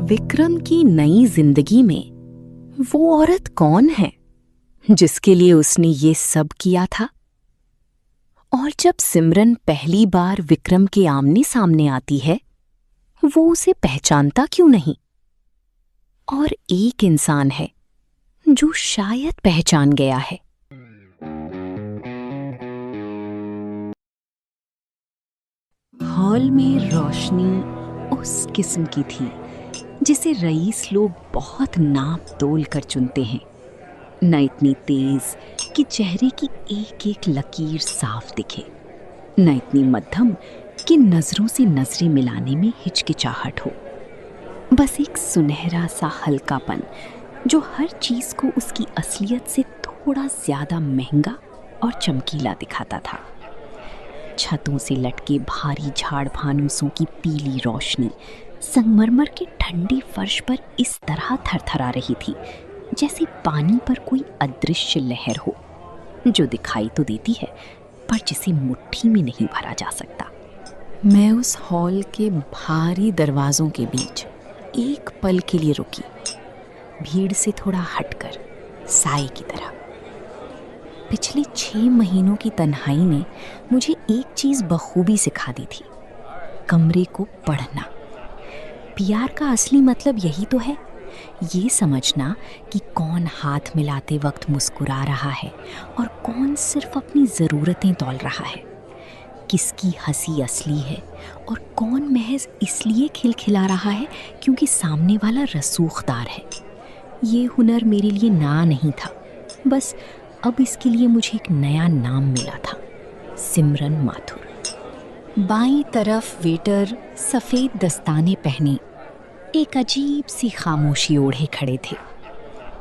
विक्रम की नई जिंदगी में वो औरत कौन है जिसके लिए उसने ये सब किया था? और जब सिमरन पहली बार विक्रम के आमने सामने आती है, वो उसे पहचानता क्यों नहीं? और एक इंसान है जो शायद पहचान गया है। हॉल में रोशनी उस किस्म की थी जिसे रईस लोग बहुत नाप तोल कर चुनते हैं, न इतनी तेज कि चेहरे की एक एक लकीर साफ दिखे, न इतनी मध्यम कि नजरों से नजरें मिलाने में हिचकिचाहट हो। बस एक सुनहरा सा हल्कापन जो हर चीज को उसकी असलियत से थोड़ा ज्यादा महंगा और चमकीला दिखाता था। छतों से लटके भारी झाड़ फानूसों की पीली रोशनी संगमरमर के ठंडी फर्श पर इस तरह थरथरा रही थी जैसे पानी पर कोई अदृश्य लहर हो, जो दिखाई तो देती है पर जिसे मुट्ठी में नहीं भरा जा सकता। मैं उस हॉल के भारी दरवाजों के बीच एक पल के लिए रुकी, भीड़ से थोड़ा हटकर, साए की तरह। पिछले 6 महीनों की तन्हाई ने मुझे एक चीज बखूबी सिखा दी थी, कमरे को पढ़ना। प्यार का असली मतलब यही तो है, ये समझना कि कौन हाथ मिलाते वक्त मुस्कुरा रहा है और कौन सिर्फ अपनी ज़रूरतें तौल रहा है, किसकी हंसी असली है और कौन महज इसलिए खिलखिला रहा है क्योंकि सामने वाला रसूखदार है। ये हुनर मेरे लिए ना नहीं था, बस अब इसके लिए मुझे एक नया नाम मिला था, सिमरन माथुर। बाईं तरफ वेटर सफ़ेद दस्ताने पहने एक अजीब सी खामोशी ओढ़े खड़े थे,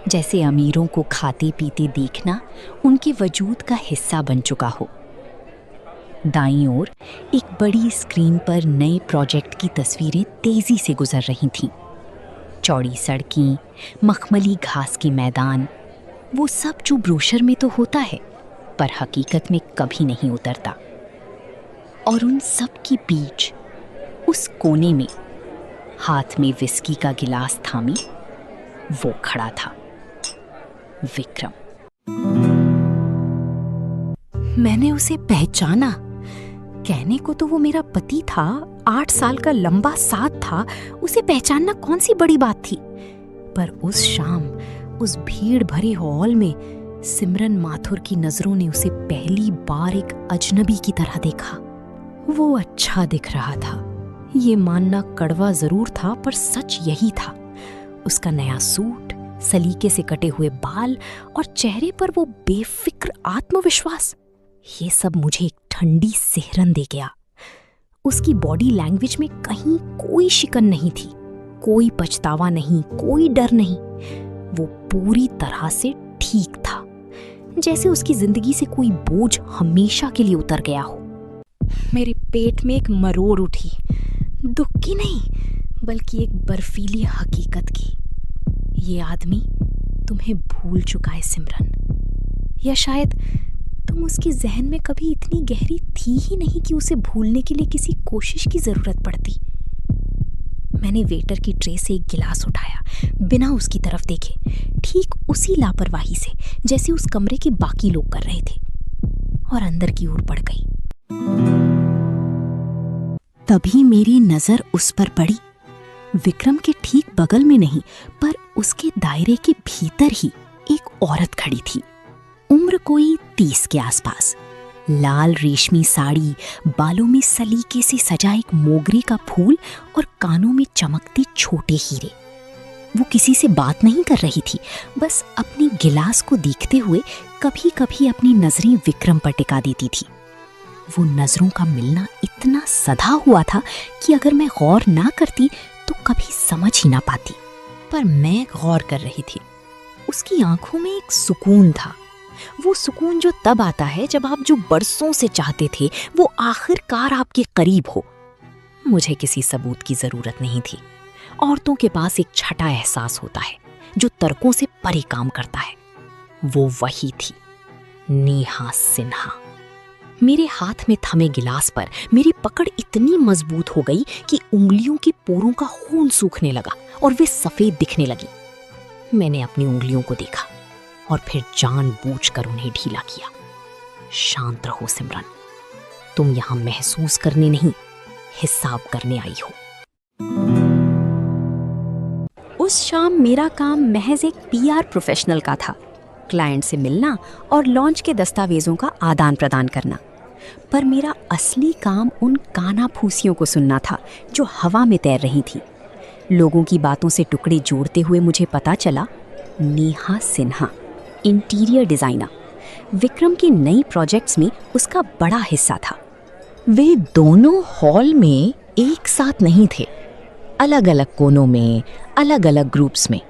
जैसे अमीरों को खाते पीते देखना उनके वजूद का हिस्सा बन चुका हो। दाईं ओर एक बड़ी स्क्रीन पर नए प्रोजेक्ट की तस्वीरें तेजी से गुजर रही थीं। चौड़ी सड़कें, मखमली घास के मैदान, वो सब जो ब्रोशर में तो होता है पर हकीकत में कभी नहीं उतरता। और उन सब की बीच उस कोने में हाथ में विस्की का गिलास थामे वो खड़ा था, विक्रम। मैंने उसे पहचाना। कहने को तो वो मेरा पति था, 8 साल का लंबा साथ था, उसे पहचानना कौन सी बड़ी बात थी। पर उस शाम उस भीड़ भरे हॉल में सिमरन माथुर की नजरों ने उसे पहली बार एक अजनबी की तरह देखा। वो अच्छा दिख रहा था, ये मानना कड़वा जरूर था पर सच यही था। उसका नया सूट, सलीके से कटे हुए बाल और चेहरे पर वो बेफिक्र आत्मविश्वास, ये सब मुझे एक ठंडी सिहरन दे गया। उसकी बॉडी लैंग्वेज में कहीं कोई शिकन नहीं थी, कोई पछतावा नहीं, कोई डर नहीं। वो पूरी तरह से ठीक था, जैसे उसकी जिंदगी से कोई बोझ हमेशा के लिए उतर गया हो। मेरे पेट में एक मरोड़ उठी, दुख की नहीं बल्कि एक बर्फीली हकीकत की। ये आदमी तुम्हें भूल चुका है सिमरन, या शायद तुम उसके जहन में कभी इतनी गहरी थी ही नहीं कि उसे भूलने के लिए किसी कोशिश की जरूरत पड़ती। मैंने वेटर की ट्रे से एक गिलास उठाया, बिना उसकी तरफ देखे, ठीक उसी लापरवाही से जैसे उस कमरे के बाकी लोग कर रहे थे, और अंदर की ओर बढ़ गई। तभी मेरी नजर उस पर पड़ी। विक्रम के ठीक बगल में नहीं पर उसके दायरे के भीतर ही एक औरत खड़ी थी। उम्र कोई 30 के आसपास, लाल रेशमी साड़ी, बालों में सलीके से सजा एक मोगरे का फूल और कानों में चमकते छोटे हीरे। वो किसी से बात नहीं कर रही थी, बस अपने गिलास को देखते हुए कभी कभी अपनी नजरें विक्रम पर टिका देती थी। वो नजरों का मिलना इतना सधा हुआ था कि अगर मैं गौर ना करती तो कभी समझ ही ना पाती, पर मैं गौर कर रही थी। उसकी आंखों में एक सुकून था, वो सुकून जो तब आता है जब आप जो बरसों से चाहते थे वो आखिरकार आपके करीब हो। मुझे किसी सबूत की जरूरत नहीं थी। औरतों के पास एक छठा एहसास होता है जो तर्कों से परे काम करता है। वो वही थी, नेहा सिन्हा। मेरे हाथ में थमे गिलास पर मेरी पकड़ इतनी मजबूत हो गई कि उंगलियों के पोरों का खून सूखने लगा और वे सफेद दिखने लगी। मैंने अपनी उंगलियों को देखा और फिर जानबूझकर उन्हें ढीला किया। शांत रहो सिमरन, तुम यहां महसूस करने नहीं, हिसाब करने आई हो। उस शाम मेरा काम महज एक पीआर प्रोफेशनल का था, क्लाइंट से मिलना और लॉन्च के दस्तावेजों का आदान प्रदान करना। पर मेरा असली काम उन कानाफूसियों को सुनना था जो हवा में तैर रही थी। लोगों की बातों से टुकड़े जोड़ते हुए मुझे पता चला नेहा सिन्हा, इंटीरियर डिजाइनर, विक्रम के नई प्रोजेक्ट्स में उसका बड़ा हिस्सा था। वे दोनों हॉल में एक साथ नहीं थे, अलग अलग कोनों में, अलग अलग ग्रुप्स में।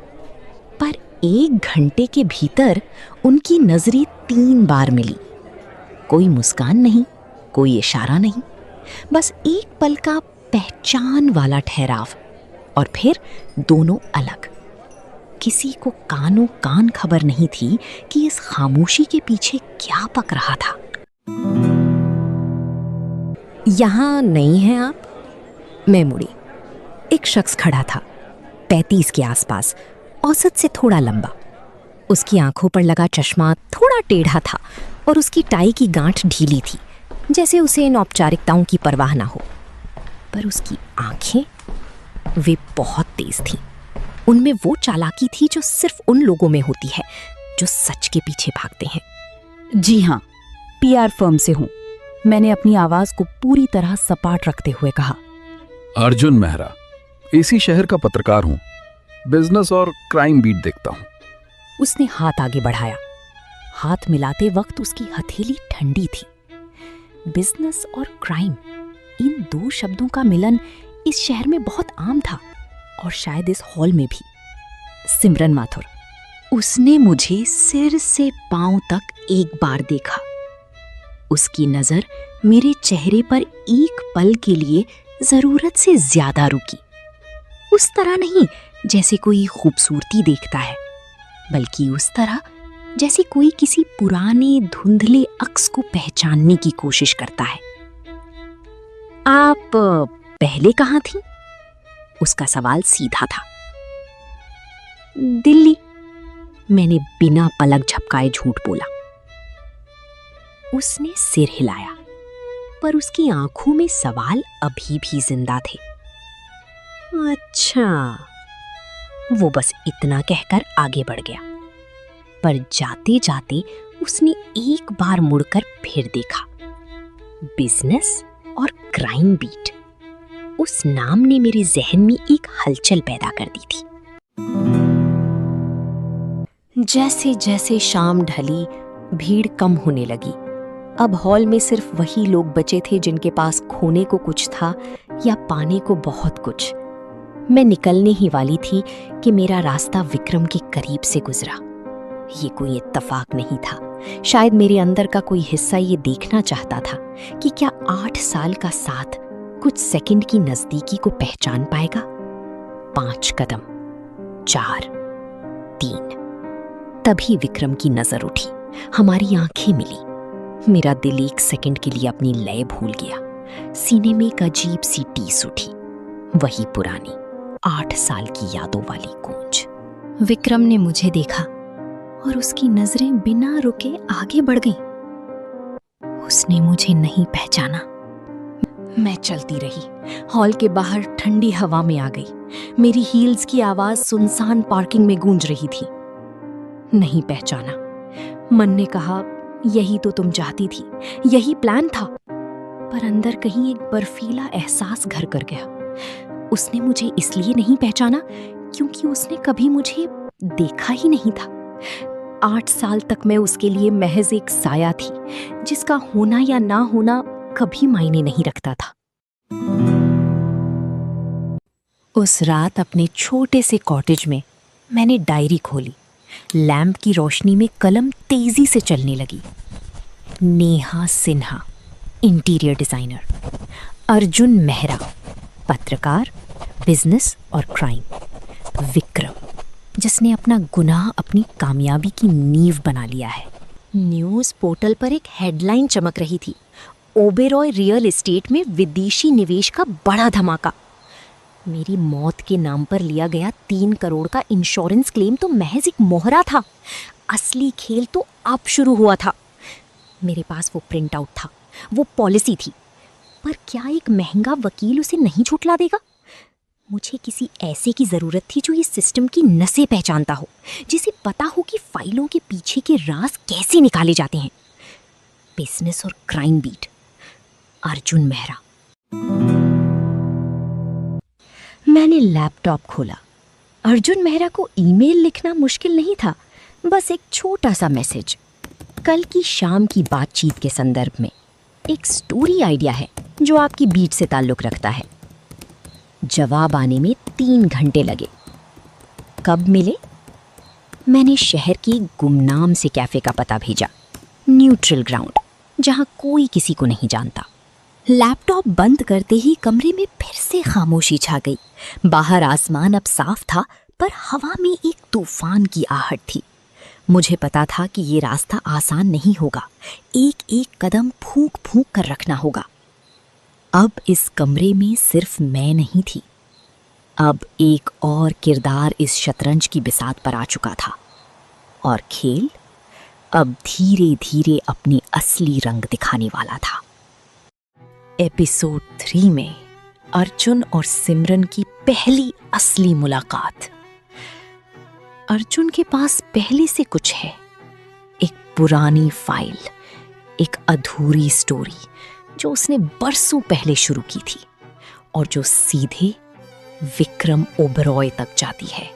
पर 1 घंटे के भीतर उनकी नजरें 3 बार मिली। कोई मुस्कान नहीं, कोई इशारा नहीं, बस एक पल का पहचान वाला ठहराव, और फिर दोनों अलग। किसी को कानों कान खबर नहीं थी कि इस खामोशी के पीछे क्या पक रहा था। यहां नहीं हैं आप? मैं मुड़ी। एक शख्स खड़ा था, 35 के आसपास, औसत से थोड़ा लंबा। उसकी आंखों पर लगा चश्मा थोड़ा टेढ़ा था और उसकी टाई की गांठ ढीली थी, जैसे उसे इन औपचारिकताओं की परवाह ना हो। पर उसकी आंखें, वे बहुत तेज थीं। उनमें वो चालाकी थी जो सिर्फ उन लोगों में होती है जो सच के पीछे भागते हैं। जी हाँ, पीआर फर्म से हूँ, मैंने अपनी आवाज को पूरी तरह सपाट रखते हुए कहा। अर्जुन मेहरा, इसी शहर का पत्रकार हूँ, बिजनेस और क्राइम बीट देखता हूँ। उसने हाथ आगे बढ़ाया। हाथ मिलाते वक्त उसकी हथेली ठंडी थी। बिजनेस और क्राइम, इन 2 शब्दों का मिलन इस शहर में बहुत आम था, और शायद इस हॉल में भी। सिमरन माथुर। उसने मुझे सिर से पांव तक एक बार देखा। उसकी नजर मेरे चेहरे पर एक पल के लिए जरूरत से ज्यादा रुकी। उस तरह नहीं जैसे कोई खूबसूरती देखता है, बल्कि उस तरह जैसे कोई किसी पुराने धुंधले अक्स को पहचानने की कोशिश करता है। आप पहले कहाँ थी? उसका सवाल सीधा था। दिल्ली, मैंने बिना पलक झपकाए झूठ बोला। उसने सिर हिलाया, पर उसकी आंखों में सवाल अभी भी जिंदा थे। अच्छा, वो बस इतना कहकर आगे बढ़ गया, पर जाते जाते उसने एक बार मुड़कर फिर देखा। बिजनेस और क्राइम बीट, उस नाम ने मेरे जहन में एक हलचल पैदा कर दी थी। जैसे जैसे शाम ढली, भीड़ कम होने लगी। अब हॉल में सिर्फ वही लोग बचे थे जिनके पास खोने को कुछ था या पाने को बहुत कुछ। मैं निकलने ही वाली थी कि मेरा रास्ता विक्रम के करीब से गुजरा। ये कोई इत्तेफाक नहीं था। शायद मेरे अंदर का कोई हिस्सा ये देखना चाहता था कि क्या 8 साल का साथ कुछ सेकंड की नजदीकी को पहचान पाएगा। 5 कदम, 4, 3। तभी विक्रम की नजर उठी, हमारी आंखें मिली। मेरा दिल 1 सेकंड के लिए अपनी लय भूल गया। सीने में एक अजीब सी टीस उठी, वही पुरानी 8 साल की यादों वाली गूंज। विक्रम ने मुझे देखा और उसकी नजरें बिना रुके आगे बढ़ गईं। उसने मुझे नहीं पहचाना। मैं चलती रही। हॉल के बाहर ठंडी हवा में आ गई। मेरी हील्स की आवाज सुनसान पार्किंग में गूंज रही थी। नहीं पहचाना। मन ने कहा, यही तो तुम चाहती थी, यही प्लान था। पर अंदर कहीं एक बर्फीला एहसास घर कर गया। उसने मुझे इसलिए नहीं पहचाना क्योंकि उसने कभी मुझे देखा ही नहीं था। 8 साल तक मैं उसके लिए महज एक साया थी, जिसका होना या ना होना कभी मायने नहीं रखता था। उस रात अपने छोटे से कॉटेज में मैंने डायरी खोली। लैंप की रोशनी में कलम तेजी से चलने लगी। Neha Sinha, interior designer. अर्जुन मेहरा, पत्रकार, बिजनेस और क्राइम। विक्रम, जिसने अपना गुनाह अपनी कामयाबी की नींव बना लिया है। न्यूज़ पोर्टल पर एक हेडलाइन चमक रही थी, ओबेरॉय रियल एस्टेट में विदेशी निवेश का बड़ा धमाका। मेरी मौत के नाम पर लिया गया 3 करोड़ का इंश्योरेंस क्लेम तो महज एक मोहरा था। असली खेल तो अब शुरू हुआ था। मेरे पास वो प्रिंट आउट था, वो पॉलिसी थी, पर क्या एक महंगा वकील उसे नहीं झुठला देगा? मुझे किसी ऐसे की जरूरत थी जो इस सिस्टम की नसें पहचानता हो, जिसे पता हो कि फाइलों के पीछे के राज कैसे निकाले जाते हैं। बिजनेस और क्राइम बीट, अर्जुन मेहरा। मैंने लैपटॉप खोला। अर्जुन मेहरा को ईमेल लिखना मुश्किल नहीं था, बस एक छोटा सा मैसेज। कल की शाम की बातचीत के संदर्भ में एक स्टोरी आइडिया है जो आपकी बीट से ताल्लुक रखता है। जवाब आने में 3 घंटे लगे। कब मिले? मैंने शहर के गुमनाम से कैफे का पता भेजा, न्यूट्रल ग्राउंड, जहां कोई किसी को नहीं जानता। लैपटॉप बंद करते ही कमरे में फिर से खामोशी छा गई। बाहर आसमान अब साफ था, पर हवा में एक तूफान की आहट थी। मुझे पता था कि ये रास्ता आसान नहीं होगा। एक एक कदम फूंक फूंक कर रखना होगा। अब इस कमरे में सिर्फ मैं नहीं थी। अब एक और किरदार इस शतरंज की बिसात पर आ चुका था, और खेल अब धीरे धीरे अपने असली रंग दिखाने वाला था। एपिसोड 3 में अर्जुन और सिमरन की पहली असली मुलाकात। अर्जुन के पास पहले से कुछ है, एक पुरानी फाइल, एक अधूरी स्टोरी जो उसने बरसों पहले शुरू की थी और जो सीधे विक्रम ओबेरॉय तक जाती है।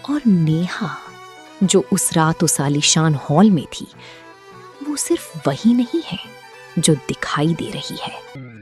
और नेहा जो उस रात उस आलीशान हॉल में थी, वो सिर्फ वही नहीं है जो दिखाई दे रही है।